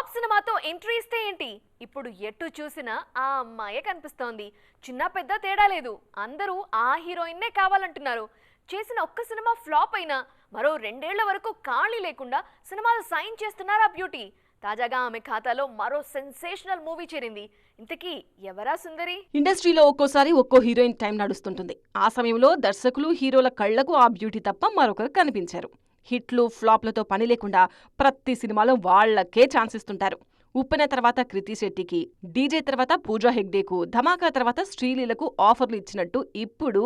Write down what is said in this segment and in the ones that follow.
Flop సినిమాతో entry ఇస్తే ఏంటి ఇప్పుడు ఎటు చూసినా ఆ అమ్మాయే కనిపిస్తోంది. చిన్న పెద్ద తేడా లేదు, అందరూ ఆ హీరోయిన్నే కావాలంటున్నారు. చేసిన ఒక్క సినిమా ఫ్లాప్ అయినా మరో 2 ఏళ్ల వరకు ఖాళీ లేకుండా సినిమాలు సైన్ చేస్తున్నారు ఆ బ్యూటీ. తాజాగా ఆమె ఖాతాలో మరో సెన్సేషనల్ మూవీ చేరింది. ఇంతకీ ఎవరా సుందరి? ఇండస్ట్రీలో ఒక్కోసారి ఒక్కో హీరోయిన్ టైం నడుస్తుంటుంది. ఆ సమయంలో దర్శకులు హీరోల కళ్లకు ఆ బ్యూటీ తప్ప మరొకరు కనిపించారు. హిట్లు ఫ్లాప్లతో పని లేకుండా ప్రతి సినిమాలో వాళ్లకే ఛాన్స్ ఇస్తుంటారు. ఉప్పెన తర్వాత కృతి శెట్టికి, డీజే తర్వాత పూజా హెగ్డేకు, ధమాకా తర్వాత శ్రీలీలకు ఆఫర్లు ఇచ్చినట్టు ఇప్పుడు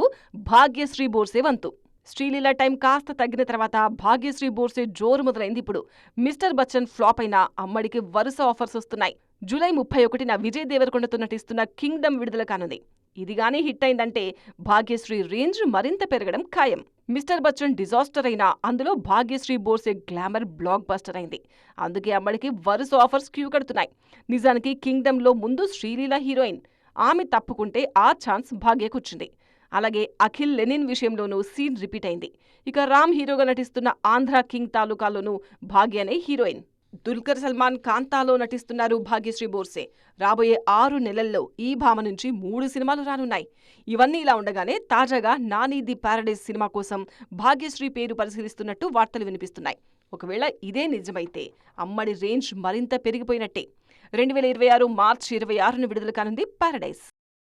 భాగ్యశ్రీ బోర్సే వంతు. శ్రీలీల టైం కాస్త తగ్గిన తర్వాత భాగ్యశ్రీ బోర్సే జోరు మొదలైంది. ఇప్పుడు మిస్టర్ బచ్చన్ ఫ్లాప్ అయినా అమ్మడికి వరుస ఆఫర్స్ వస్తున్నాయి. జూలై 31న విజయ్ దేవరకొండతో నటిస్తున్న కింగ్డమ్ విడుదల కానుంది. ఇది గానీ హిట్ అయిందంటే భాగ్యశ్రీ రేంజ్ మరింత పెరగడం ఖాయం. మిస్టర్ బచ్చన్ డిజాస్టర్ అయినా అందులో Bhagyashri Borse glamour blockbuster అయింది. అందుకే అమ్మడికి వరుస ఆఫర్స్ క్యూ కడుతున్నాయి. నిజానికి కింగ్డమ్లో ముందు శ్రీలీల హీరోయిన్. ఆమె తప్పుకుంటే ఆ ఛాన్స్ భాగ్యకొచ్చింది. అలాగే అఖిల్ లెనిన్ విషయంలోనూ సీన్ రిపీట్ అయింది. ఇక రామ్ హీరోగా నటిస్తున్న ఆంధ్ర కింగ్ తాలూకాలోనూ భాగ్యనే హీరోయిన్. దుల్కర్ సల్మాన్ కాంతాలో నటిస్తున్నారు భాగ్యశ్రీ బోర్సే. రాబోయే 6 నెలల్లో ఈ భామ నుంచి 3 సినిమాలు రానున్నాయి. ఇవన్నీ ఇలా ఉండగానే తాజాగా నాని ది ప్యారడైజ్ సినిమా కోసం భాగ్యశ్రీ పేరు పరిశీలిస్తున్నట్టు వార్తలు వినిపిస్తున్నాయి. ఒకవేళ ఇదే నిజమైతే అమ్మడి రేంజ్ మరింత పెరిగిపోయినట్టే. 2026 మార్చి 26న విడుదల కానుంది ప్యారడైజ్.